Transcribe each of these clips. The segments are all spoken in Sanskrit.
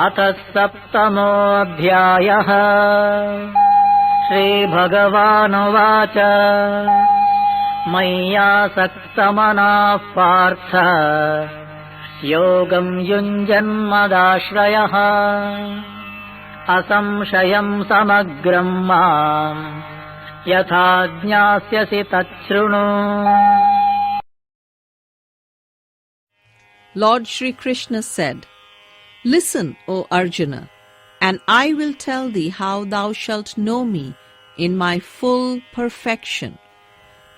अथ सप्तमोऽध्यायः। श्रीभगवानुवाच मय्यासक्तमनः पार्थ योगं युञ्जन्मदाश्रयः असंशयं समग्रं माम् यथा ज्ञास्यसि तच्छृणु। Lord Shri Krishna said, Listen, O Arjuna, and I will tell thee how thou shalt know me in my full perfection,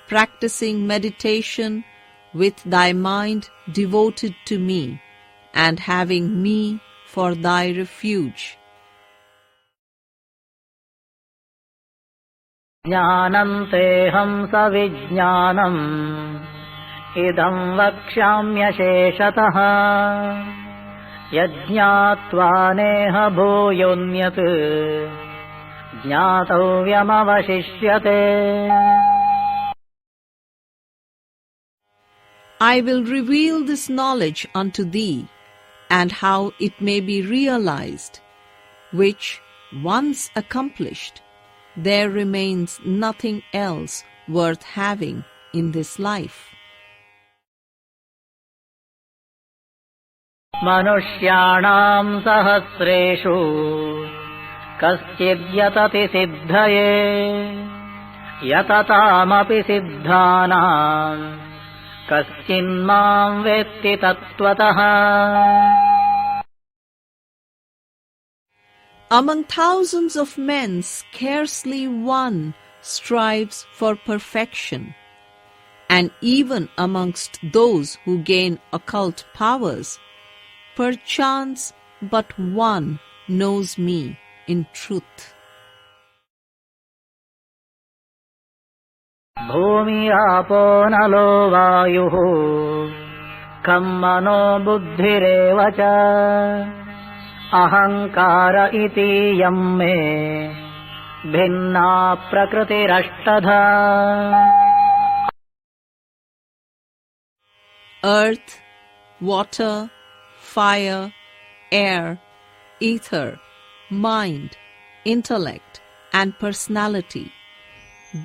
practicing meditation with thy mind devoted to me and having me for thy refuge. ज्ञानं तेऽहं सविज्ञानम् इदं वक्ष्याम्यशेषतः यज्ञात्वा नेह भूयोऽन्यत् ज्ञातव्यमवशिष्यते। I will reveal this knowledge unto thee, and how it may be realized, which, once accomplished, there remains nothing else worth having in this life. मनुष्याणां सहस्रेषु कश्चिद्यतति सिद्धये यततामपि सिद्धानां कश्चिन्मां वेत्ति तत्त्वतः। Among thousands of men, scarcely one strives for perfection, and even amongst those who gain occult powers, perchance but one knows me in truth. भूमिरापो नलो वायुः खं मनो बुद्धिरेव च अहंकार इतीयं मे भिन्ना प्रकृतिरष्टधा। Earth, water, fire, air, ether, mind, intellect, and personality.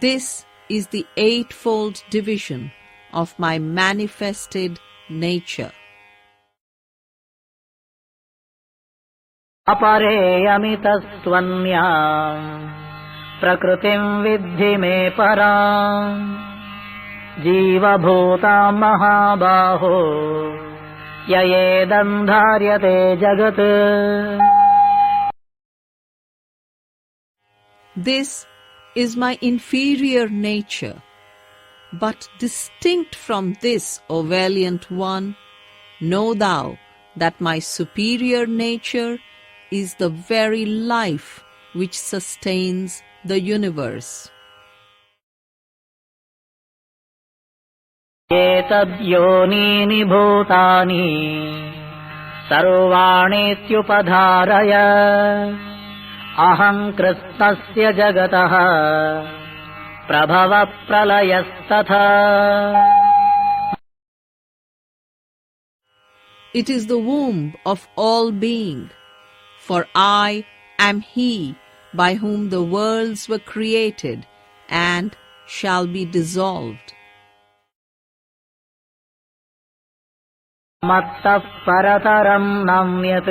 This is the eightfold division of my manifested nature. अपरेयमितस्त्वन्या प्रकृतिं विद्धि मे पराम् जीवभूतां महाबाहो ययेदं धार्यते जगत्। This is my inferior nature, but distinct from this, O valiant one, know thou that my superior nature is the very life which sustains the universe. एतद्योनीनि भूतानि सर्वाणीत्युपधारय अहं कृत्स्नस्य जगतः प्रभव प्रलयस्तथा। It is the womb of all being, for I am He by whom the worlds were created and shall be dissolved. मत्तः परतरं नान्यत्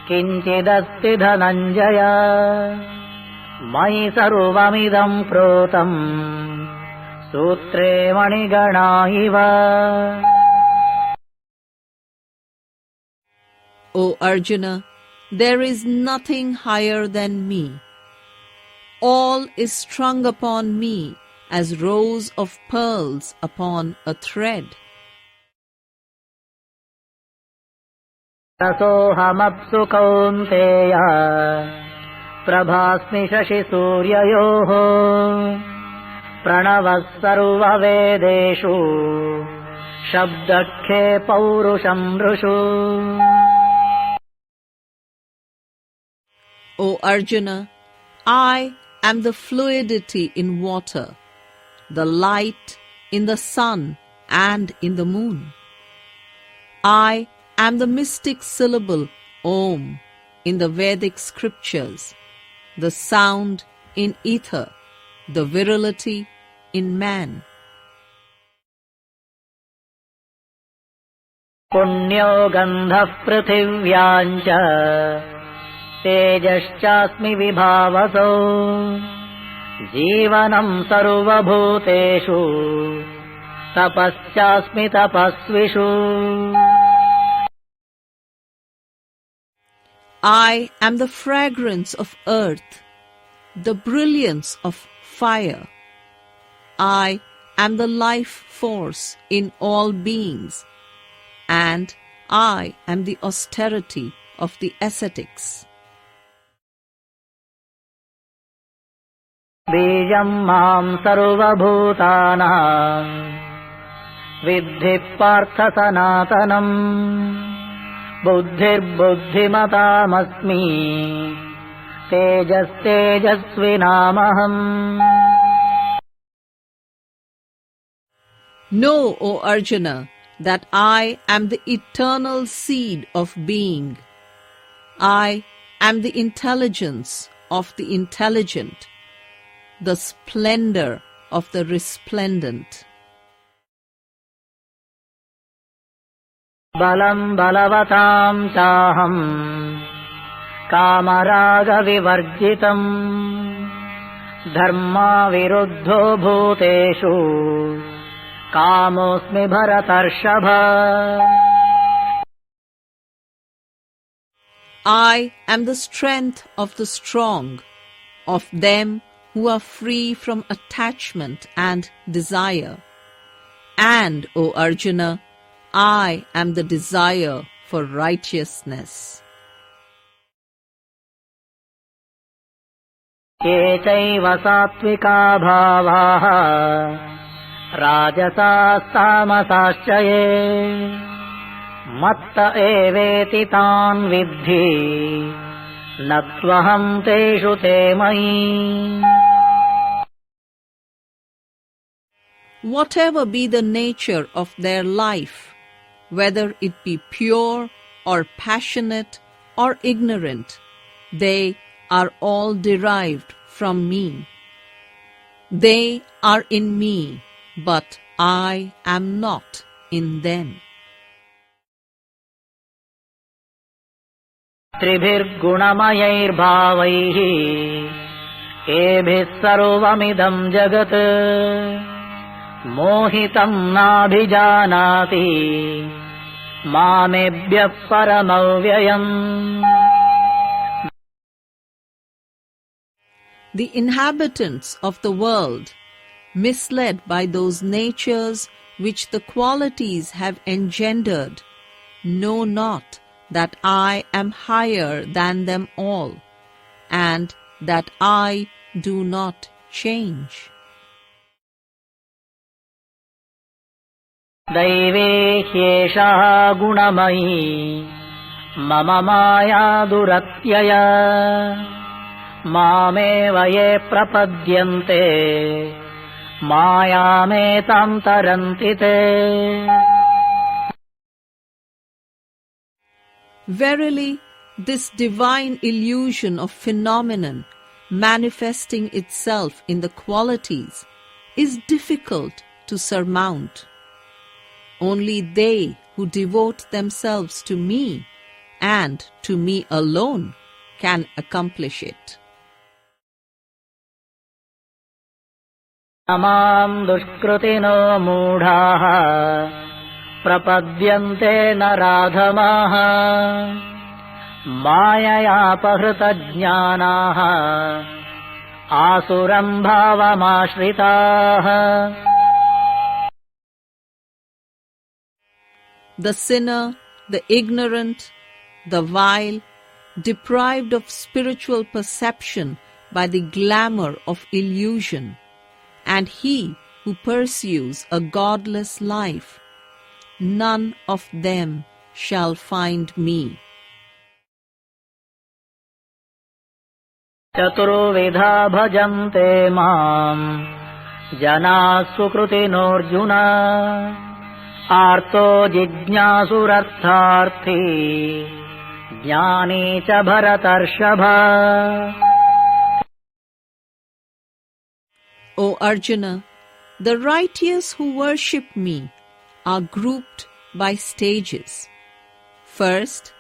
किञ्चिदस्ति धनञ्जय मयि सर्वमिदं प्रोतं सूत्रे मणिगणा इव। O Arjuna, there is nothing higher than me. All is strung upon me as rows of pearls upon a thread. रसोऽहमप्सु Kaunteya प्रभास्मि शशिसूर्ययोः प्रणवः सर्ववेदेषु शब्दखे पौरुषं नृषु। O Arjuna, I am the fluidity in water, the light in the sun and in the moon. I am the mystic syllable Om in the Vedic scriptures, the sound in ether, the virility in man. पुण्यो गन्धः पृथिव्याम् च तेजश्चास्मि विभावसो जीवनम् सर्वभूतेषु तपश्चास्मि तपस्विषु. I am the fragrance of earth, the brilliance of fire. I am the life force in all beings, and I am the austerity of the ascetics. बीजम् माम् सर्वभूतानाम् विद्धि पार्थ सनातनम् बुद्धिर्बुद्धिमतामस्मि तेजस्तेजस्विनामहम्. Know, O Arjuna, that I am the eternal seed of being. I am the intelligence of the intelligent, the splendor of the resplendent. बलम् बलवताम् चाहम् कामरागविवर्जितम् धर्माविरुद्धो भूतेषु कामोऽस्मि भरतर्षभ. I am the strength of the strong, of them who are free from attachment and desire. And, O Arjuna, I am the desire for righteousness. ये चैव सात्विका भावाः राजसास्तामसाश्च ये मत्त एवेति तान् विद्धि न त्वहम् तेषु ते मयि. Whatever be the nature of their life, whether it be pure or passionate or ignorant, they are all derived from me. They are in me, but I am not in them. त्रिभिर्गुणमयैर्भावैः एभिः सर्वमिदम् जगत् मोहितम् नाभिजानाति मामेभ्यः परमव्ययम्. The inhabitants of the world, misled by those natures which the qualities have engendered, know not that I am higher than them all, and that I do not change. दैवे ह्येषा गुणमयी मम माया दुरत्यया मामेव ये प्रपद्यन्ते मायामेतां तरन्ति ते. Verily, this divine illusion of phenomenon manifesting itself in the qualities is difficult to surmount. Only they who devote themselves to me and to me alone can accomplish it. माम् दुष्कृतिनो मूढाः प्रपद्यन्ते नराधमाः माययापहृतज्ञानाः आसुरम् भावमाश्रिताः. The sinner, the ignorant, the vile, deprived of spiritual perception by the glamour of illusion, and he who pursues a godless life, none of them shall find me. चतुर्विधा भजन्ते माम् जनाः सुकृतिनोऽर्जुन आर्तो जिज्ञासुरर्थार्थी ज्ञानी च भरतर्षभ. O Arjuna, the righteous who worship me are grouped by stages. First,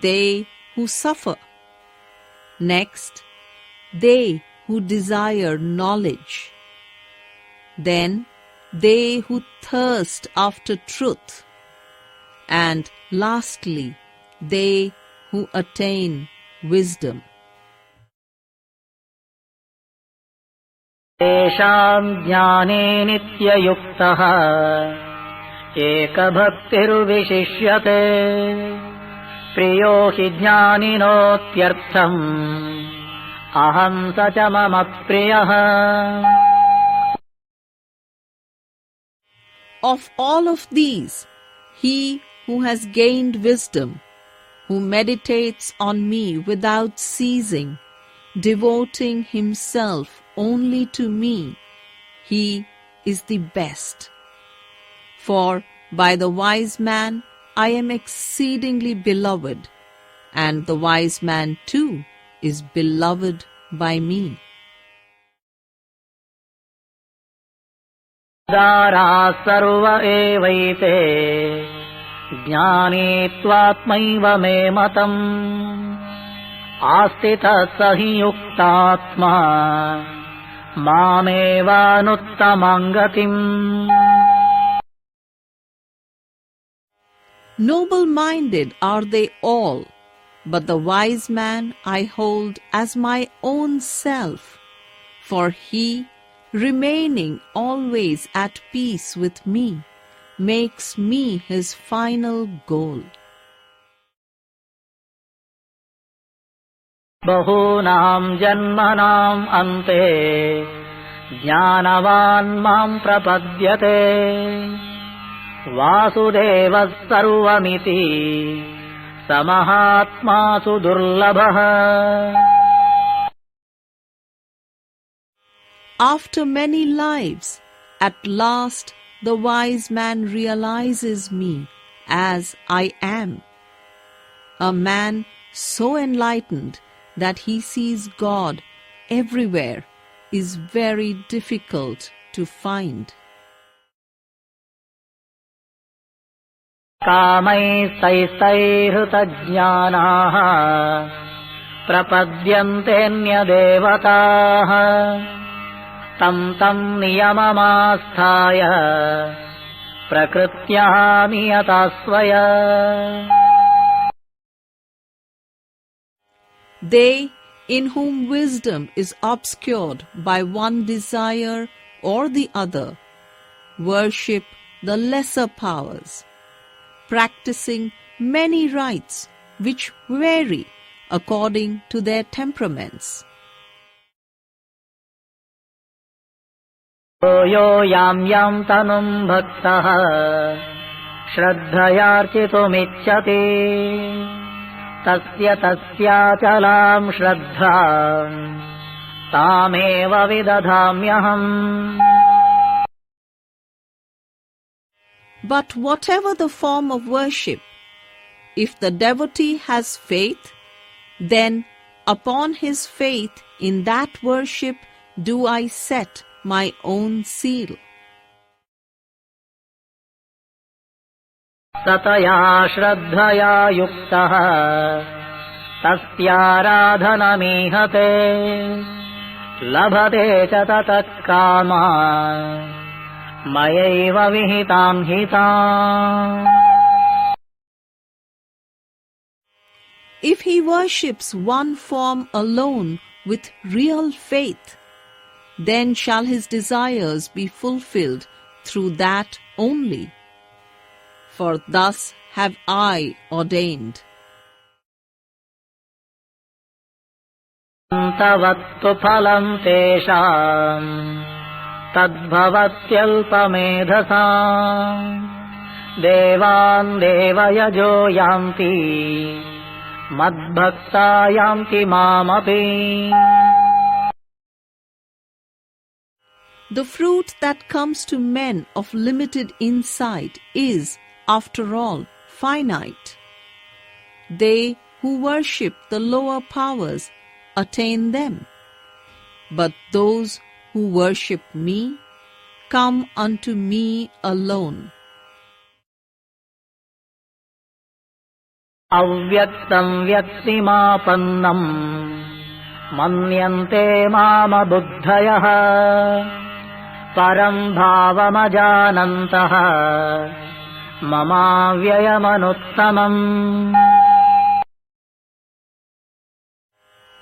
they who suffer. Next, they who desire knowledge. Then, they who thirst after truth. And lastly, they who attain wisdom. तेषां ज्ञाने नित्ययुक्तः एकभक्तिर्विशिष्यते. प्रियो हि ज्ञानिनोत्यर्थम् अहं स च मम प्रियः. Of all of these, he who has gained wisdom, who meditates on me without ceasing, devoting himself only to me, he is the best. For by the wise man I am exceedingly beloved, and the wise man too is beloved by me. दाराः सर्व एवैते ज्ञानी त्वात्मैव मे मतम्. आस्थितः स हि युक्तात्मा मामेवानुत्तमां गतिम्. Noble-minded are they all, but the wise man I hold as my own self, for he, remaining always at peace with me, makes me his final goal. बहूनां जन्मनां अन्ते ज्ञानवान् मां प्रपद्यते. वासुदेवः सर्वमिति समहात्मासु दुर्लभः. After many lives, at last the wise man realizes me as I am. A man so enlightened that he sees God everywhere is very difficult to find. कामैस्तैस्तैहृतज्ञानाः प्रपद्यन्तेऽन्यदेवताः. तं तं नियममास्थाय प्रकृत्याः नियता स्वया. They in whom wisdom is obscured by one desire or the other worship the lesser powers, practicing many rites which vary according to their temperaments. यो यां यां तनुं भक्तः श्रद्धयार्चितुमिच्छति तस्य तस्याचलां श्रद्धां तामेव विदधाम्यहम्. But whatever the form of worship, if the devotee has faith, then upon his faith in that worship do I set my own seal. सतया श्रद्धया युक्तः तस्याराधनमीहते लभते च ततः कामान् मयैव विहितां हिताम्. If he worships one form alone with real faith, then shall his desires be fulfilled through that only. For thus have I ordained. तवत्तु फलं तेषां तद्भवत्यल्पमेधसाम् देवान् देवयजो यान्ति मद्भक्ता यान्ति मामपि. The fruit that comes to men of limited insight is, after all, finite. They who worship the lower powers attain them. But those who worship me come unto me alone. Avyaktam vyaktimaapannam manyante mama buddhayaha param bhavamajanantaha mamavyayamanutthamam.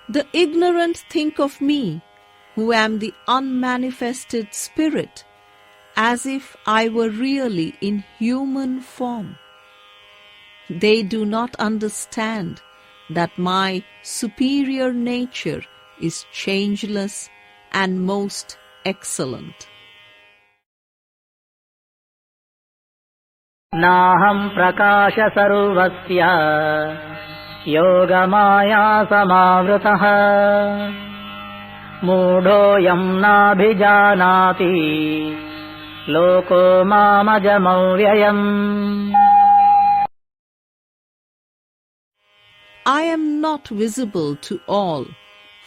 The ignorant think of me, who am the unmanifested spirit, as if I were really in human form. They do not understand that my superior nature is changeless and most excellent. Naham prakasha sarvasya yogamaya samavritah mudhoyam nabhijanati loko mamajamavyayam. I am not visible to all,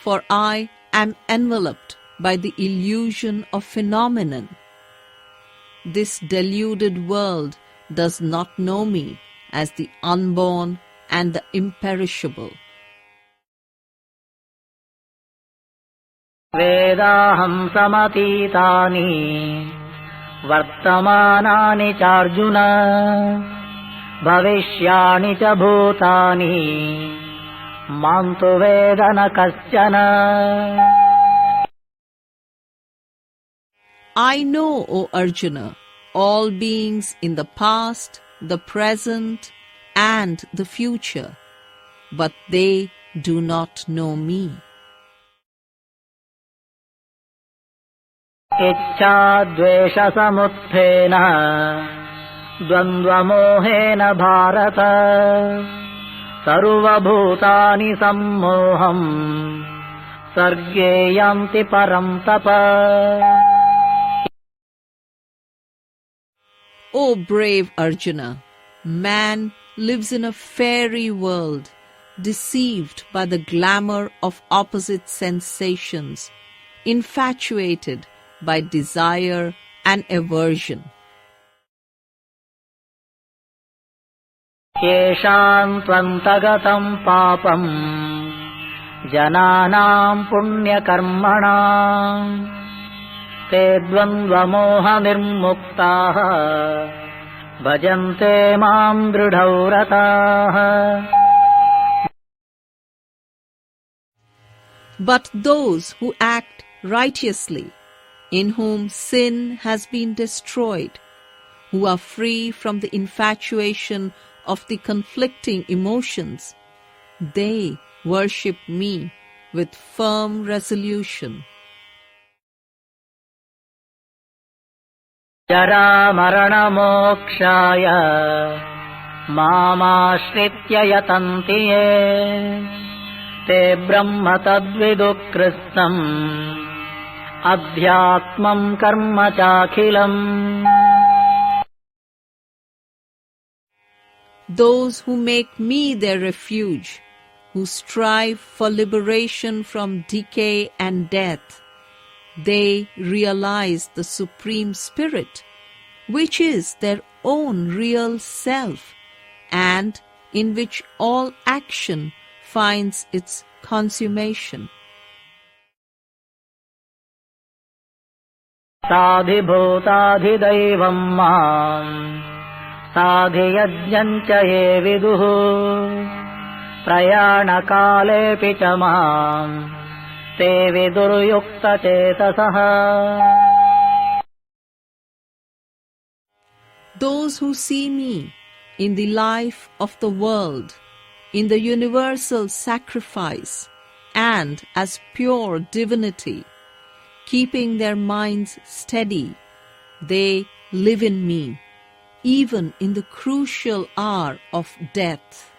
for I am enveloped by the illusion of phenomenon. This deluded world does not know me as the unborn and the imperishable. Vedaham samatitani vartamanani charjuna bhavishyani cha bhutani mantu vedana kasyana. I know, O Arjuna, all beings in the past, the present, and the future, but they do not know me. Ichcha dvesha samuttena dvandva mohena bharata sarva bhutani sammoham sarge yanti param tapa. O brave Arjuna, man lives in a fairy world, deceived by the glamour of opposite sensations, infatuated by desire and aversion. Yesham tvantagatam papam jananam punyakarmanam te dvandva moha nirmuktaha bhajante mam dridhavrataha. But those who act righteously, in whom sin has been destroyed, who are free from the infatuation of the conflicting emotions, they worship me with firm resolution. Jara marana mokshaya mamashritya yatanti ye te brahma tadvidu krishnam adhyatmam karma chakhilam. Those who make me their refuge, who strive for liberation from decay and death, they realize the Supreme Spirit, which is their own real self, and in which all action finds its consummation. Sadhibhutadhidaivam mam sadhiyajnancha ye viduhu prayana kale picha mam te viduryukta chetasaha. Those who see me in the life of the world, in the universal sacrifice, and as pure divinity, keeping their minds steady, they live in me, even in the crucial hour of death.